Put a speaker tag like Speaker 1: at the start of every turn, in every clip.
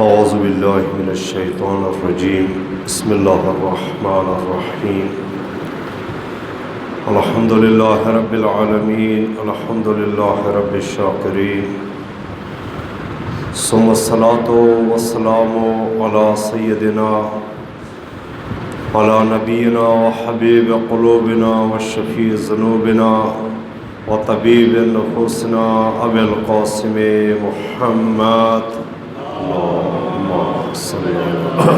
Speaker 1: اعوذ باللہ من الشیطان الرجیم بسم اللہ الرحمن الرحیم الحمد للہ رب العالمین الحمد للہ رب الشاکرین ثم الصلاة والسلام علی سیدنا علی نبینا وحبیب قلوبنا وشفیع ذنوبنا وطبیب نفوسنا ابی القاسم محمد اللهم صل على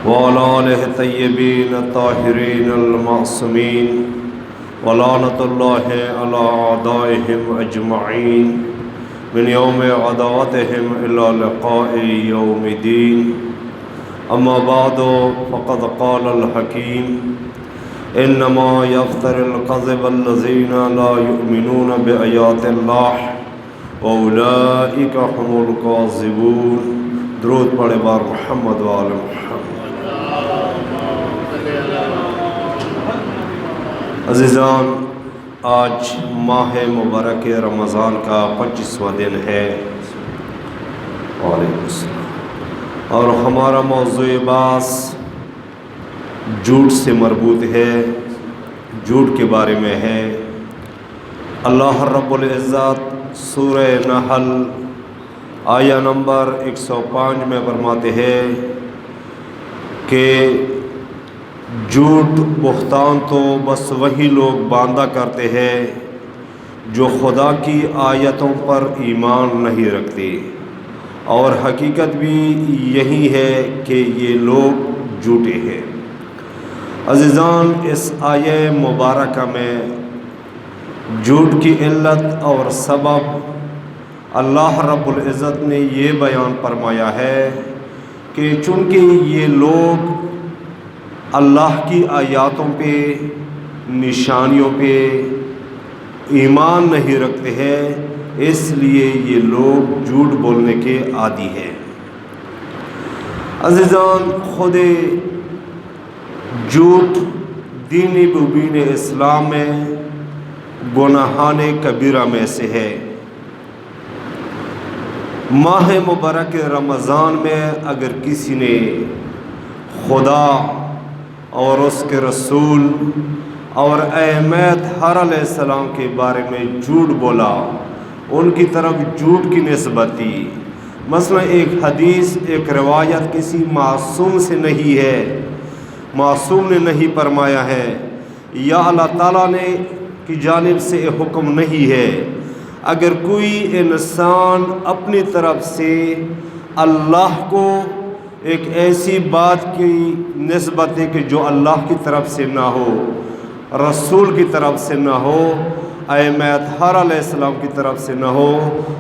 Speaker 1: وعلى آله الطيبين الطاهرين المعصومين ولعنة الله على أعدائهم أجمعين من يوم عداوتهم إلى لقاء يوم الدين. أما بعد فقد قال الحكيم إنما يفتر الكذب الذين لا يؤمنون بآيات الله وَأُولَئِكَ هُمُ الْكَاذِبُونَ. درود پڑھے بار محمد وآل محمد. عزیزان، آج ماہ مبارک رمضان کا 25واں دن ہے. وعلیکم السلام. اور ہمارا موضوع بحث جھوٹ سے مربوط ہے، جھوٹ کے بارے میں ہے. اللہ رب العزت سورہ نحل آیہ نمبر 105 میں فرماتے ہیں کہ جھوٹ بہتان تو بس وہی لوگ باندھا کرتے ہیں جو خدا کی آیتوں پر ایمان نہیں رکھتے، اور حقیقت بھی یہی ہے کہ یہ لوگ جھوٹے ہیں. عزیزان، اس آیہ مبارکہ میں جھوٹ کی علت اور سبب اللہ رب العزت نے یہ بیان فرمایا ہے کہ چونکہ یہ لوگ اللہ کی آیاتوں پہ، نشانیوں پہ ایمان نہیں رکھتے ہیں، اس لیے یہ لوگ جھوٹ بولنے کے عادی ہیں. عزیزان، خود جھوٹ دین مبین اسلام میں گناہان کبیرہ میں سے ہے. ماہ مبارک رمضان میں اگر کسی نے خدا اور اس کے رسول اور احمد ہر علیہ السلام کے بارے میں جھوٹ بولا، ان کی طرف جھوٹ کی نسبت دی. مثلا ایک حدیث، ایک روایت کسی معصوم سے نہیں ہے، معصوم نے نہیں فرمایا ہے، یا اللہ تعالیٰ نے کی جانب سے حکم نہیں ہے. اگر کوئی انسان اپنی طرف سے اللہ کو ایک ایسی بات کی نسبت ہے کہ جو اللہ کی طرف سے نہ ہو، رسول کی طرف سے نہ ہو، احمد ہر علیہ السلام کی طرف سے نہ ہو،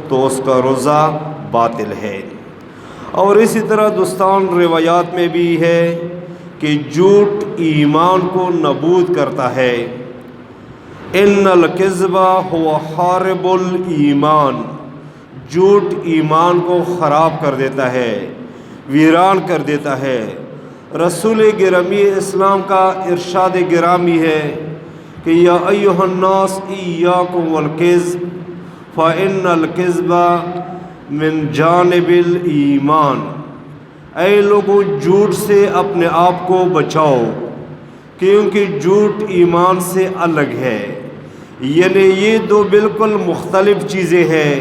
Speaker 1: تو اس کا روزہ باطل ہے. اور اسی طرح دوستان روایات میں بھی ہے کہ جھوٹ ایمان کو نابود کرتا ہے. ان الکذب هو خارب الایمان. جھوٹ ایمان کو خراب کر دیتا ہے، ویران کر دیتا ہے. رسول گرامی اسلام کا ارشاد گرامی ہے کہ یا ایھا الناس ایاکم والکذب فإن الکذب من جانب الایمان. اے لوگوں، جھوٹ سے اپنے آپ کو بچاؤ، کیونکہ جھوٹ ایمان سے الگ ہے. یعنی یہ دو بالکل مختلف چیزیں ہیں،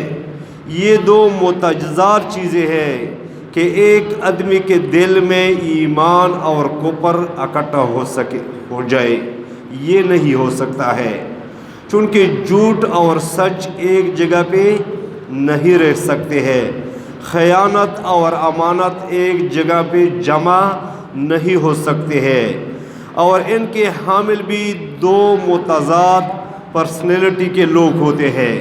Speaker 1: یہ دو متجزار چیزیں ہیں کہ ایک آدمی کے دل میں ایمان اور کفر اکٹھا ہو جائے. یہ نہیں ہو سکتا ہے، چونکہ جھوٹ اور سچ ایک جگہ پہ نہیں رہ سکتے ہیں. خیانت اور امانت ایک جگہ پہ جمع نہیں ہو سکتے ہیں، اور ان کے حامل بھی دو متضاد پرسنالٹی کے لوگ ہوتے ہیں.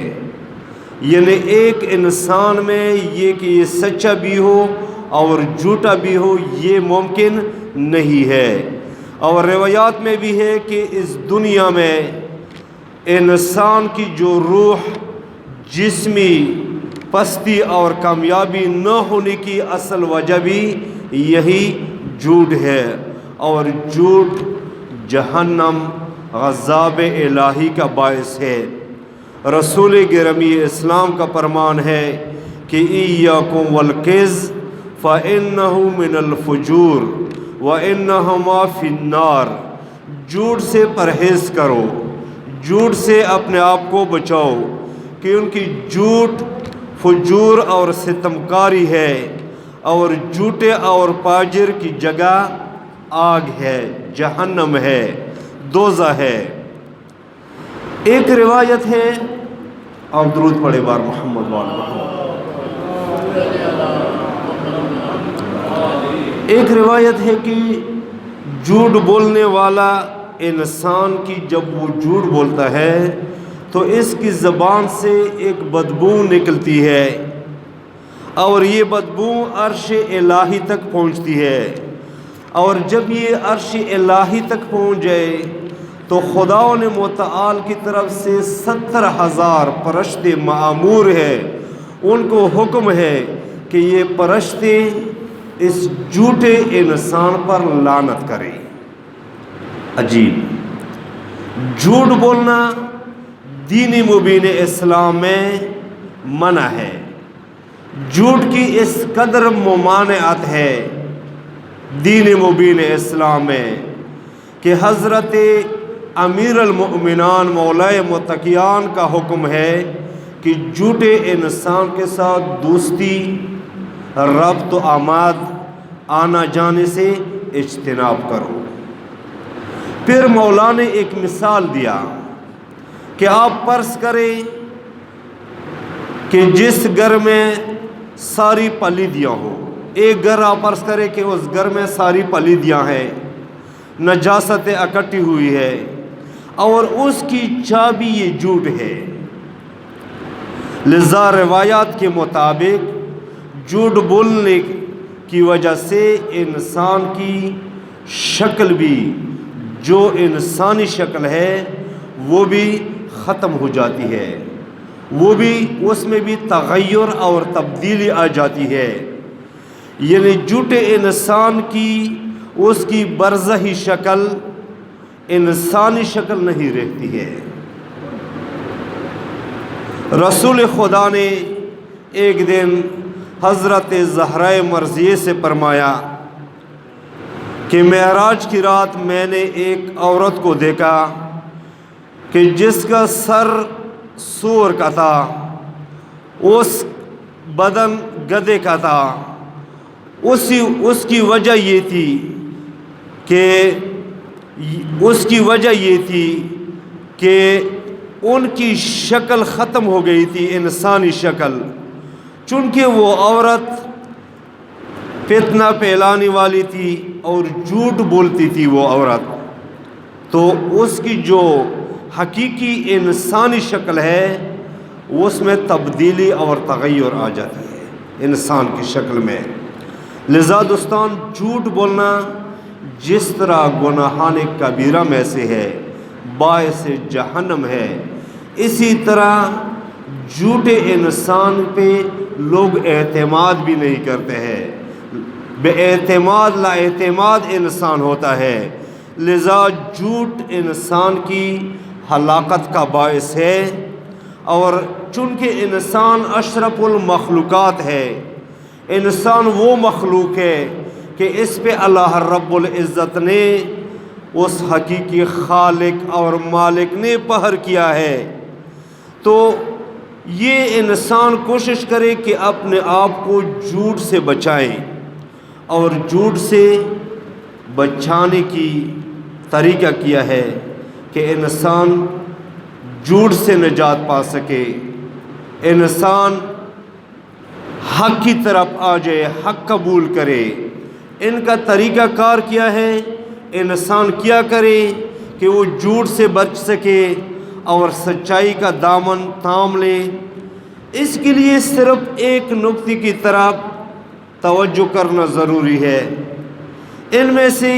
Speaker 1: یعنی ایک انسان میں یہ کہ یہ سچا بھی ہو اور جھوٹا بھی ہو، یہ ممکن نہیں ہے. اور روایات میں بھی ہے کہ اس دنیا میں انسان کی جو روح جسمی پستی اور کامیابی نہ ہونے کی اصل وجہ بھی یہی جھوٹ ہے. اور جھوٹ جہنم عذاب الہی کا باعث ہے. رسول گرامی اسلام کا فرمان ہے کہ ایاکم والکذب فإنہ من الفجور وإنہما فی النار، جھوٹ سے پرہیز کرو، جھوٹ سے اپنے آپ کو بچاؤ، کہ ان کی جھوٹ فجور اور ستمکاری ہے، اور جھوٹے اور فاجر کی جگہ آگ ہے، جہنم ہے، دوزخ ہے۔ ایک روایت ہے، آپ درود پڑھے بار محمد وآل محمد۔ ایک روایت ہے کہ جھوٹ بولنے والا انسان کی جب وہ جھوٹ بولتا ہے تو اس کی زبان سے ایک بدبو نکلتی ہے، اور یہ بدبو عرش الہی تک پہنچتی ہے، اور جب یہ عرش الہی تک پہنچ جائے تو خدا متعال کی طرف سے 70,000 فرشتے مأمور ہیں، ان کو حکم ہے کہ یہ فرشتے اس جھوٹے انسان پر لعنت کریں۔ عجیب، جھوٹ بولنا دین مبین اسلام میں منع ہے۔ جھوٹ کی اس قدر ممانعت ہے دین مبین اسلام میں کہ حضرت امیر المؤمنان مولائے متقیان کا حکم ہے کہ جھوٹے انسان کے ساتھ دوستی، ربط و آماد، آنا جانے سے اجتناب کرو۔ پھر مولا نے ایک مثال دیا کہ آپ فرض کریں کہ جس گھر میں ساری پلیدیاں ہوں، ایک گھر آپ فرض کریں کہ اس گھر میں ساری پلیدیاں ہیں، نجاستیں اکٹھی ہوئی ہے، اور اس کی چابی یہ جھوٹ ہے۔ لذا روایات کے مطابق جھوٹ بولنے کی وجہ سے انسان کی شکل بھی، جو انسانی شکل ہے وہ بھی ختم ہو جاتی ہے، وہ بھی اس میں بھی تغیر اور تبدیلی آ جاتی ہے، یعنی جھوٹے انسان کی اس کی برزخی شکل انسانی شکل نہیں رہتی ہے۔ رسول خدا نے ایک دن حضرت زہرا مرضیہ سے فرمایا کہ معراج کی رات میں نے ایک عورت کو دیکھا کہ جس کا سر سور کا تھا، اس بدن گدھے کا تھا، اس کی وجہ یہ تھی کہ ان کی شکل ختم ہو گئی تھی، انسانی شکل، چونکہ وہ عورت فتنہ پھیلانے والی تھی اور جھوٹ بولتی تھی وہ عورت، تو اس کی جو حقیقی انسانی شکل ہے اس میں تبدیلی اور تغیر آ جاتی ہے انسان کی شکل میں۔ لذا دوستان، جھوٹ بولنا جس طرح گناہان کبیرہ میں سے ہے، باعث جہنم ہے، اسی طرح جھوٹے انسان پہ لوگ اعتماد بھی نہیں کرتے ہیں، بے اعتماد لا اعتماد انسان ہوتا ہے۔ لذا جھوٹ انسان کی ہلاکت کا باعث ہے، اور چونکہ انسان اشرف المخلوقات ہے، انسان وہ مخلوق ہے کہ اس پہ اللہ رب العزت نے، اس حقیقی خالق اور مالک نے قہر کیا ہے، تو یہ انسان کوشش کرے کہ اپنے آپ کو جھوٹ سے بچائیں، اور جھوٹ سے بچانے کی طریقہ کیا ہے کہ انسان جھوٹ سے نجات پا سکے، انسان حق کی طرف آ جائے، حق قبول کرے۔ ان کا طریقہ کار کیا ہے؟ انسان کیا کرے کہ وہ جھوٹ سے بچ سکے اور سچائی کا دامن تھام لے؟ اس کے لیے صرف ایک نقطے کی طرف توجہ کرنا ضروری ہے۔ ان میں سے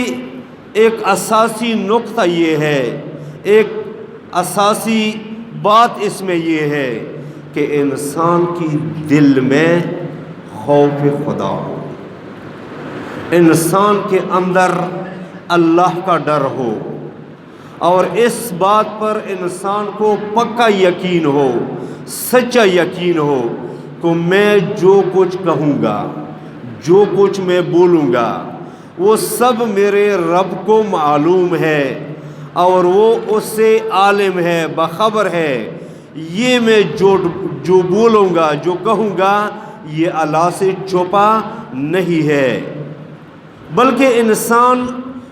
Speaker 1: ایک اساسی نقطہ یہ ہے، ایک اساسی بات اس میں یہ ہے کہ انسان کی دل میں خوف خدا ہو، انسان کے اندر اللہ کا ڈر ہو، اور اس بات پر انسان کو پکا یقین ہو، سچا یقین ہو، کو میں جو کچھ کہوں گا، جو کچھ میں بولوں گا، وہ سب میرے رب کو معلوم ہے اور وہ اس سے عالم ہے، باخبر ہے۔ یہ میں جو بولوں گا، جو کہوں گا، یہ اللہ سے چھپا نہیں ہے۔ بلکہ انسان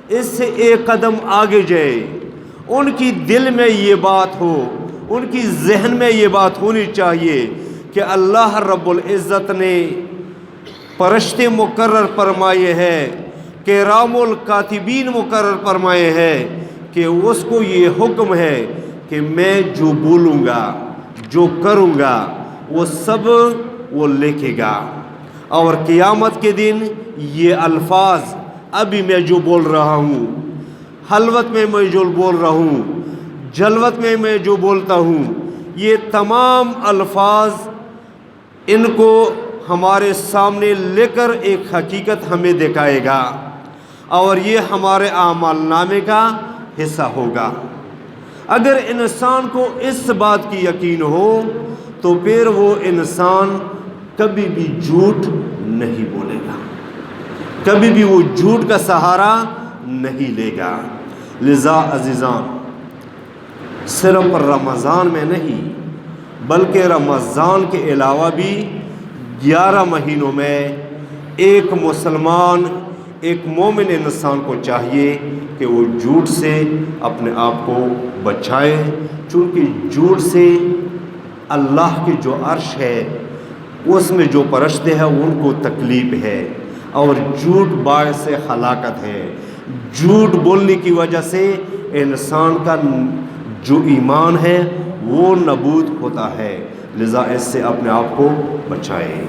Speaker 1: اس سے ایک قدم آگے جائے، ان کی دل میں یہ بات ہو، ان کی ذہن میں یہ بات ہونی چاہیے کہ اللہ رب العزت نے فرشتے مقرر فرمائے ہیں، کرام الکاتبین مقرر فرمائے ہیں کہ اس کو یہ حکم ہے کہ میں جو بولوں گا، جو کروں گا، وہ سب وہ لکھے گا۔ اور قیامت کے دن یہ الفاظ ابھی میں جو بول رہا ہوں، خلوت میں میں جو بول رہا ہوں، جلوت میں میں جو بولتا ہوں، یہ تمام الفاظ ان کو ہمارے سامنے لے کر ایک حقیقت ہمیں دکھائے گا اور یہ ہمارے اعمال نامے کا حصہ ہوگا۔ اگر انسان کو اس بات کی یقین ہو تو پھر وہ انسان کبھی بھی جھوٹ نہیں بولے گا، کبھی بھی وہ جھوٹ کا سہارا نہیں لے گا۔ لذا عزیزان، صرف رمضان میں نہیں بلکہ رمضان کے علاوہ بھی 11 مہینوں میں ایک مسلمان، ایک مومن انسان کو چاہیے کہ وہ جھوٹ سے اپنے آپ کو بچائے، چونکہ جھوٹ سے اللہ کی جو عرش ہے اس میں جو فرشتے ہیں ان کو تکلیف ہے، اور جھوٹ باعث ہلاکت ہے۔ جھوٹ بولنے کی وجہ سے انسان کا جو ایمان ہے وہ نابود ہوتا ہے، لذا اس سے اپنے آپ کو بچائیں۔